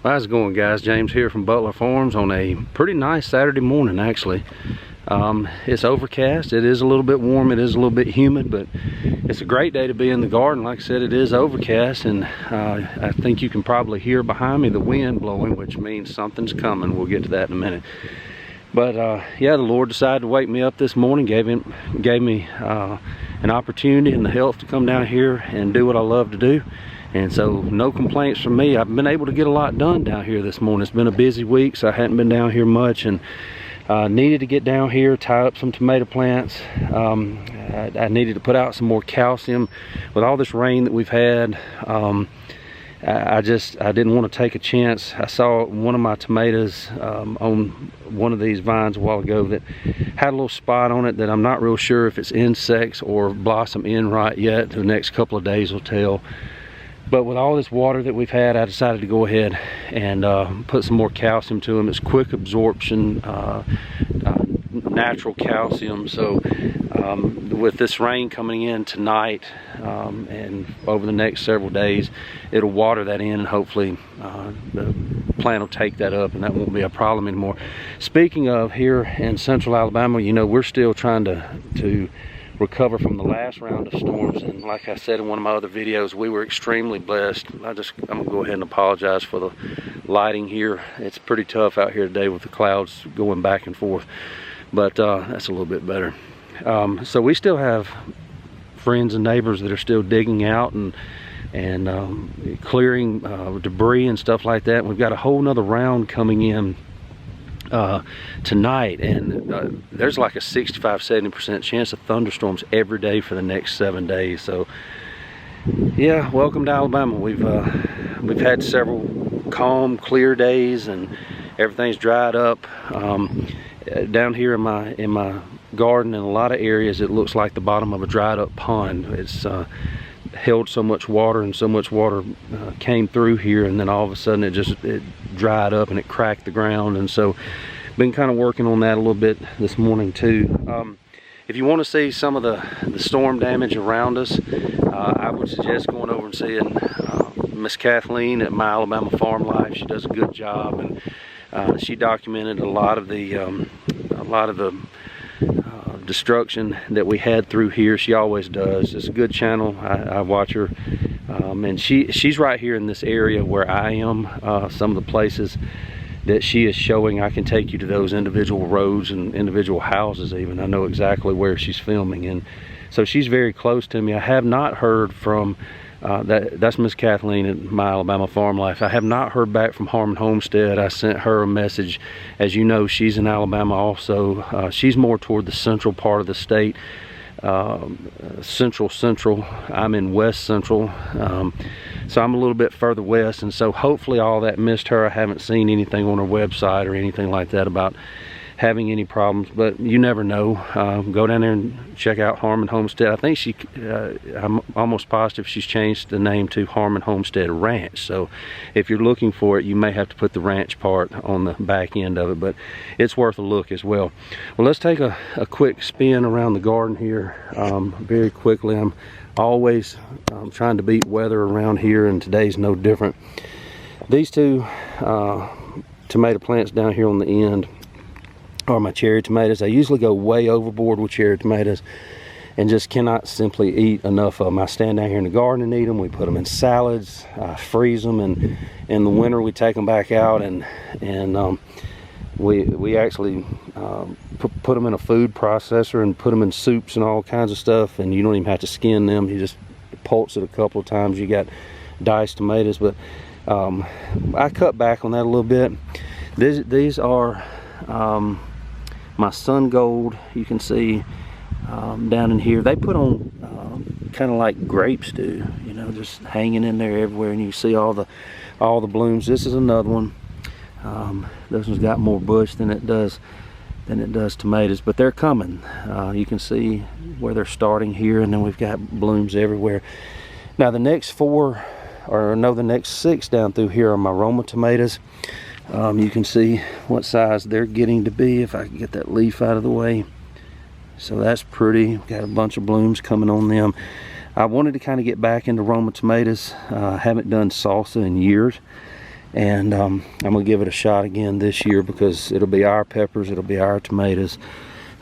How's it going, guys? James here from Butler Farms on a pretty nice Saturday morning, actually. It's overcast. It is a little bit warm. It is a little bit humid, but it's a great day to be in the garden. Like I said, it is overcast, and I think you can probably hear behind me the wind blowing, which means something's coming. We'll get to that in a minute. But yeah, the Lord decided to wake me up this morning, gave me an opportunity and the health to come down here and do what I love to do. And so no complaints from me. I've been able to get a lot done down here this morning. It's been a busy week, so I hadn't been down here much, and needed to get down here, tie up some tomato plants. I needed to put out some more calcium with all this rain that we've had. I didn't want to take a chance. I saw one of my tomatoes on one of these vines a while ago that had a little spot on it that I'm not real sure if it's insects or blossom end right yet. The next couple of days will tell. But with all this water that we've had, I decided to go ahead and put some more calcium to them. It's quick absorption, natural calcium. So with this rain coming in tonight and over the next several days, it'll water that in, and hopefully the plant will take that up and that won't be a problem anymore. Speaking of, here in central Alabama, you know, we're still trying to recover from the last round of storms, and like I said in one of my other videos, we were extremely blessed. I'm gonna go ahead and apologize for the lighting here. It's pretty tough out here today with the clouds going back and forth, but that's a little bit better. So we still have friends and neighbors that are still digging out and clearing debris and stuff like that. And we've got a whole nother round coming in tonight, and there's like a 65-70% chance of thunderstorms every day for the next 7 days. So yeah, welcome to Alabama. We've had several calm, clear days, and everything's dried up. Down here in my garden, in a lot of areas, it looks like the bottom of a dried up pond. It's held so much water, and so much water came through here, and then all of a sudden it dried up and it cracked the ground. And so been kind of working on that a little bit this morning too. If you want to see some of the storm damage around us, I would suggest going over and seeing Miss Kathleen at My Alabama Farm Life. She does a good job, and she documented a lot of the destruction that we had through here. She always does. It's a good channel. I watch her, and she's right here in this area where I am. Some of the places that she is showing, I can take you to those individual roads and individual houses even. I know exactly where she's filming, and so she's very close to me. I have not heard from that's Miss Kathleen at My Alabama Farm Life. I have not heard back from Harmon Homestead. I sent her a message. As you know, she's in Alabama also. She's more toward the central part of the state, central. I'm in west central, so I'm a little bit further west, and so hopefully all that missed her. I haven't seen anything on her website or anything like that about having any problems, but you never know. Go down there and check out Harmon Homestead. I think I'm almost positive she's changed the name to Harmon Homestead Ranch. So if you're looking for it, you may have to put the ranch part on the back end of it, but it's worth a look as well. Well, let's take a quick spin around the garden here very quickly. I'm always trying to beat weather around here, and today's no different. These two tomato plants down here on the end are my cherry tomatoes. I usually go way overboard with cherry tomatoes and just cannot simply eat enough of them. I stand down here in the garden and eat them. We put them in salads, freeze them, and in the winter we take them back out, and we actually put them in a food processor and put them in soups and all kinds of stuff, and you don't even have to skin them. You just pulse it a couple of times. You got diced tomatoes, but I cut back on that a little bit. These are my Sun Gold. You can see down in here, they put on kind of like grapes do, you know, just hanging in there everywhere, and you see all the blooms. This is another one. This one's got more bush than it does tomatoes, but they're coming. You can see where they're starting here, and then we've got blooms everywhere. Now the next the next 6 down through here are my Roma tomatoes. You can see what size they're getting to be if I can get that leaf out of the way. So that's pretty. Got a bunch of blooms coming on them. I wanted to kind of get back into Roma tomatoes. I haven't done salsa in years, And I'm gonna give it a shot again this year, because it'll be our peppers, it'll be our tomatoes,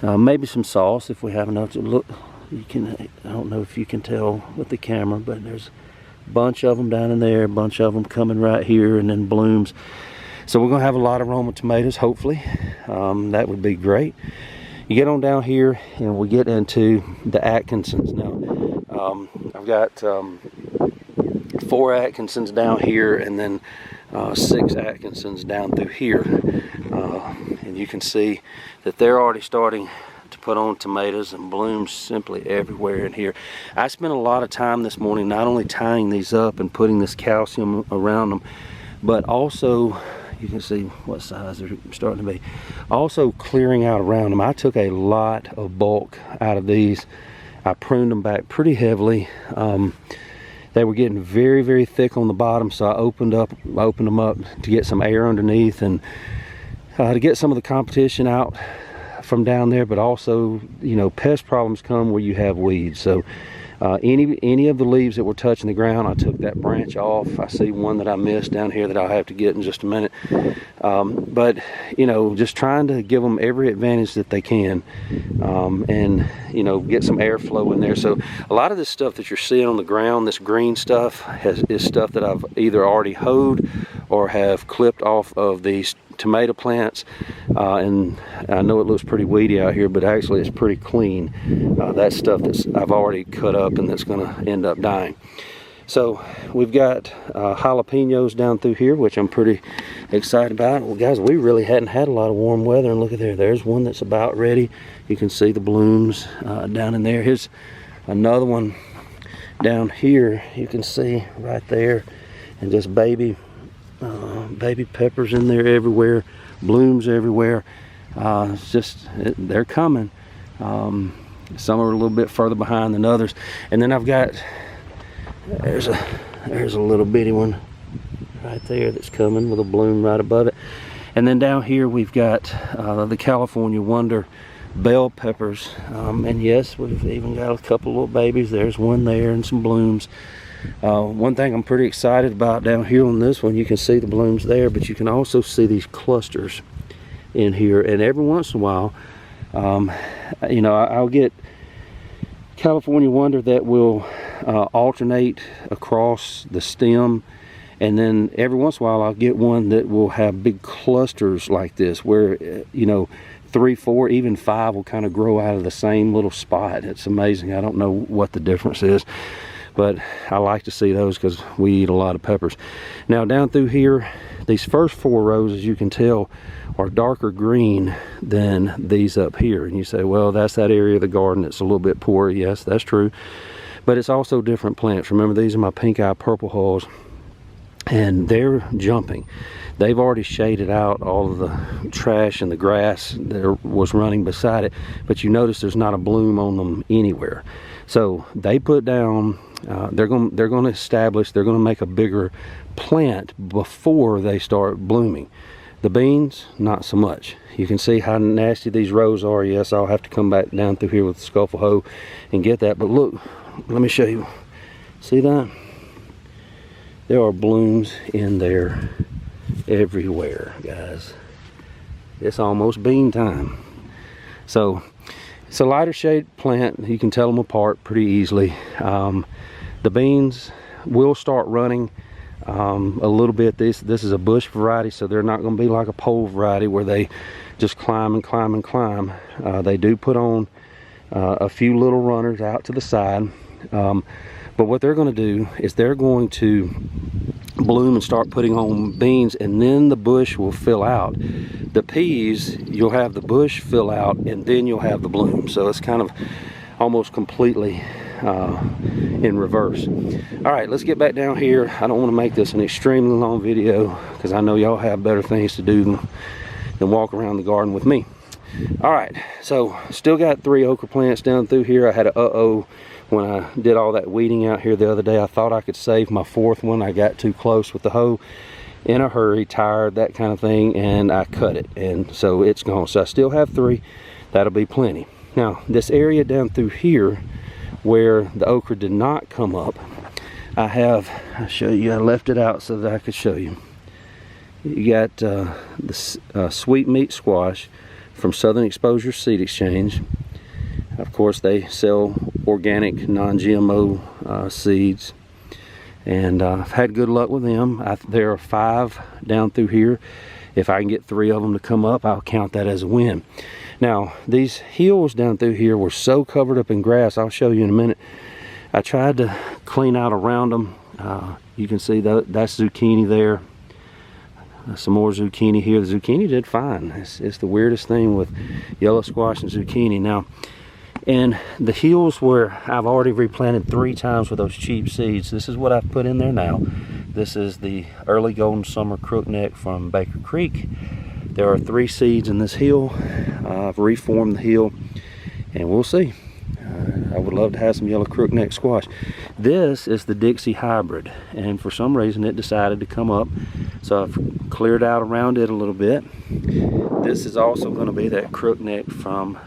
maybe some sauce if we have enough. To look, you can, I don't know if you can tell with the camera, but there's a bunch of them down in there, a bunch of them coming right here, and then blooms. So we're gonna have a lot of Roma tomatoes, hopefully. That would be great. You get on down here and we get into the Atkinsons. Now I've got 4 Atkinsons down here, and then 6 Atkinsons down through here, and you can see that they're already starting to put on tomatoes and blooms simply everywhere in here. I spent a lot of time this morning not only tying these up and putting this calcium around them, but also, you can see what size they're starting to be, also clearing out around them. I took a lot of bulk out of these. I pruned them back pretty heavily. They were getting very, very thick on the bottom, so I opened them up to get some air underneath, and to get some of the competition out from down there. But also, you know, pest problems come where you have weeds. So any of the leaves that were touching the ground, I took that branch off. I see one that I missed down here that I'll have to get in just a minute. But you know, just trying to give them every advantage that they can, and you know, get some airflow in there. So a lot of this stuff that you're seeing on the ground, this green stuff, is stuff that I've either already hoed or have clipped off of these tomato plants, and I know it looks pretty weedy out here, but actually it's pretty clean. That's stuff that's I've already cut up and that's going to end up dying. So we've got jalapenos down through here, which I'm pretty excited about. Well, guys, we really hadn't had a lot of warm weather, and look at there. There's one that's about ready. You can see the blooms down in there. Here's another one down here. You can see right there, and just baby peppers in there everywhere, blooms everywhere. It's just, they're coming. Some are a little bit further behind than others. And then I've got, there's a little bitty one right there that's coming with a bloom right above it. And then down here we've got the California Wonder bell peppers, and yes, we've even got a couple little babies. There's one there and some blooms. One thing I'm pretty excited about down here on this one, you can see the blooms there, but you can also see these clusters in here. And every once in a while, you know, I'll get California Wonder that will alternate across the stem, and then every once in a while I'll get one that will have big clusters like this, where you know, 3, 4, even 5 will kind of grow out of the same little spot. It's amazing. I don't know what the difference is, but I like to see those because we eat a lot of peppers. Now down through here, these first 4 rows, as you can tell, are darker green than these up here. And you say, well, that's that area of the garden that's a little bit poor. Yes, that's true. But it's also different plants. Remember, these are my pink eye purple hulls, and they're jumping. They've already shaded out all of the trash and the grass that was running beside it, but you notice there's not a bloom on them anywhere. So they put down, they're going to establish, they're going to make a bigger plant before they start blooming. The beans, not so much. You can see how nasty these rows are. Yes, I'll have to come back down through here with the scuffle hoe and get that. But look, let me show you. See that? There are blooms in there everywhere, guys. It's almost bean time. So it's a lighter shade plant. You can tell them apart pretty easily. The beans will start running a little bit. This is a bush variety, so they're not going to be like a pole variety where they just climb and climb and climb. They do put on a few little runners out to the side, but what they're going to do is they're going to bloom and start putting on beans, and then the bush will fill out. The peas, you'll have the bush fill out, and then you'll have the bloom. So it's kind of almost completely in reverse. All right, let's get back down here. I don't want to make this an extremely long video because I know y'all have better things to do than walk around the garden with me. All right, so still got 3 okra plants down through here. I had a when I did all that weeding out here the other day. I thought I could save my 4th one. I got too close with the hoe in a hurry, tired, that kind of thing, and I cut it, and so it's gone. So I still have 3. That'll be plenty. Now this area down through here where the okra did not come up, I'll show you. I left it out so that I could show you. You got the sweet meat squash from Southern Exposure Seed Exchange. Of course, they sell organic, non-GMO seeds, and I've had good luck with them. There are 5 down through here. If I can get 3 of them to come up, I'll count that as a win. Now, these hills down through here were so covered up in grass, I'll show you in a minute. I tried to clean out around them. You can see that's zucchini there. Some more zucchini here. The zucchini did fine. It's the weirdest thing with yellow squash and zucchini. Now, and the hills where I've already replanted 3 times with those cheap seeds, this is what I've put in there now. This is the early golden summer crookneck from Baker Creek. There are 3 seeds in this hill. I've reformed the hill, and we'll see. I would love to have some yellow crookneck squash. This is the Dixie hybrid, and for some reason it decided to come up, so I've cleared out around it a little bit. This is also going to be that crookneck from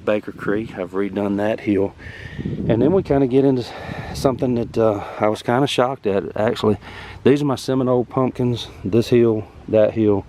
Baker Creek. I've redone that hill, and then we kind of get into something that I was kind of shocked at, actually. These are my Seminole pumpkins, this hill, that hill,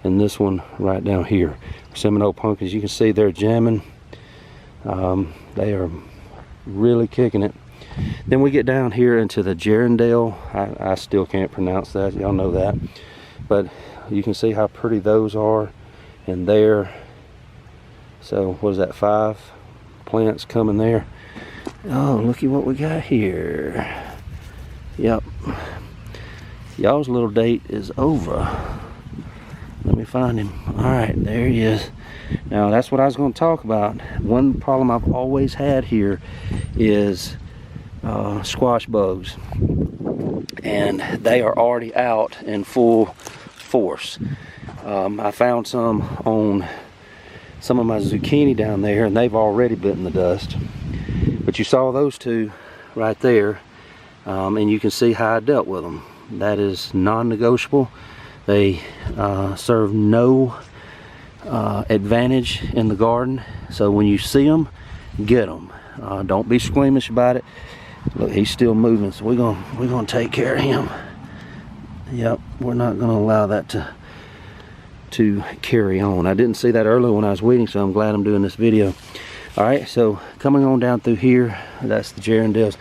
and this one right down here. Seminole pumpkins, you can see they're jamming. They are really kicking it. Then we get down here into the Gerondale. I still can't pronounce that, y'all know that, but you can see how pretty those are. And there, so what is that, 5 plants coming there. Oh, looky what we got here. Yep, y'all's little date is over. Let me find him. All right, there he is. Now, that's what I was going to talk about. One problem I've always had here is squash bugs, and they are already out in full force. I found some on some of my zucchini down there, and they've already bitten the dust. But you saw those 2 right there, and you can see how I dealt with them. That is non-negotiable. They serve no advantage in the garden, so when you see them, get them. Don't be squeamish about it. Look, he's still moving, so we're gonna take care of him. Yep, we're not gonna allow that to carry on. I didn't see that earlier when I was weeding, so I'm glad I'm doing this video. All right, so coming on down through here, that's the Gerondales.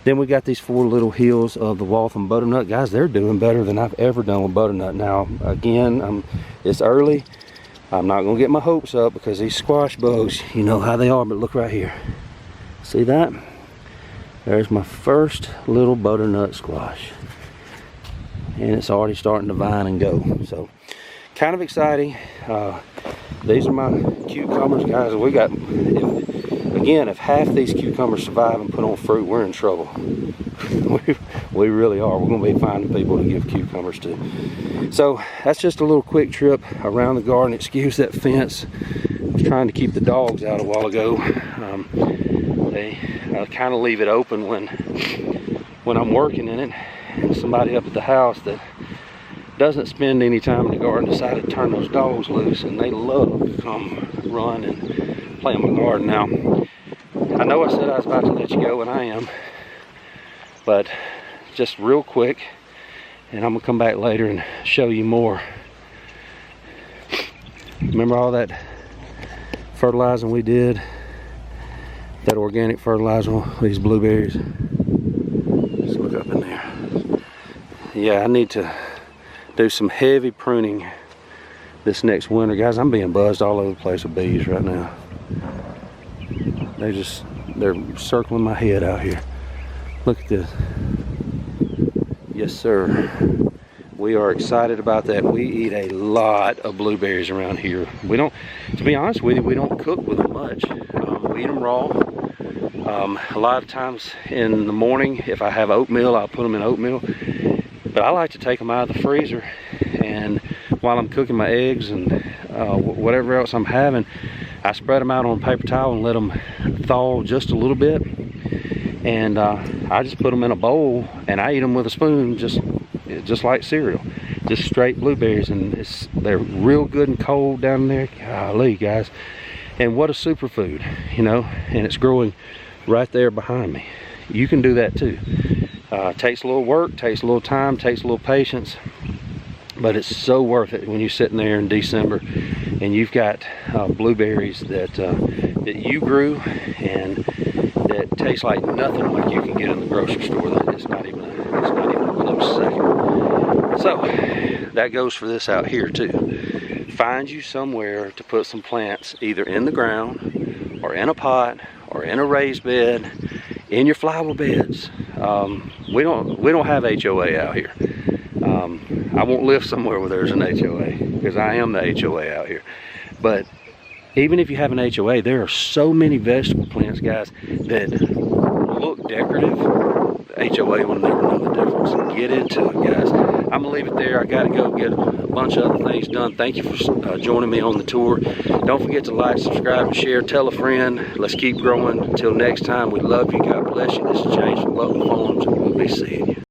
Then we got these 4 little hills of the Waltham butternut. Guys, they're doing better than I've ever done with butternut. Now, again, it's early. I'm not gonna get my hopes up because these squash bugs, you know how they are, but look right here. See that? There's my first little butternut squash. And it's already starting to vine and go. So, kind of exciting. These are my cucumbers, guys. We got, if half these cucumbers survive and put on fruit, we're in trouble. We really are. We're going to be finding people to give cucumbers to. So that's just a little quick trip around the garden. Excuse that fence. I was trying to keep the dogs out a while ago. They kind of leave it open when I'm working in it. And somebody up at the house that doesn't spend any time in the garden decided to turn those dogs loose, and they love to come run and play in my garden. Now, I know I said I was about to let you go, and I am, but just real quick, and I'm gonna come back later and show you more. Remember all that fertilizing we did, that organic fertilizer, these blueberries? Just look up in there. Yeah, I need to do some heavy pruning this next winter. Guys, I'm being buzzed all over the place with bees right now. They're circling my head out here. Look at this. Yes, sir. We are excited about that. We eat a lot of blueberries around here. We don't, to be honest with you, we don't cook with them much. We eat them raw. A lot of times in the morning, if I have oatmeal, I'll put them in oatmeal. But I like to take them out of the freezer, and while I'm cooking my eggs and whatever else I'm having, I spread them out on a paper towel and let them thaw just a little bit. And I just put them in a bowl, and I eat them with a spoon, just like cereal, just straight blueberries. And they're real good and cold down there. Golly, guys. And what a superfood, you know, and it's growing right there behind me. You can do that too. Takes a little work, takes a little time, takes a little patience, But it's so worth it when you're sitting there in December and you've got blueberries that you grew and that taste like nothing like you can get in the grocery store. It's not even a close second. So that goes for this out here too. Find you somewhere to put some plants either in the ground or in a pot or in a raised bed, in your flower beds. We don't have HOA out here. I won't live somewhere where there's an HOA because I am the HOA out here. But even if you have an HOA, there are so many vegetable plants, guys, that look decorative. The HOA will never know the difference. Get into it, guys. I'm gonna leave it there. I gotta go get a bunch of other things done. Thank you for joining me on the tour. Don't forget to like, subscribe, and share. Tell a friend. Let's keep growing. Until next time, we love you. God bless you. This is James from Butler Farms, and we'll be seeing you.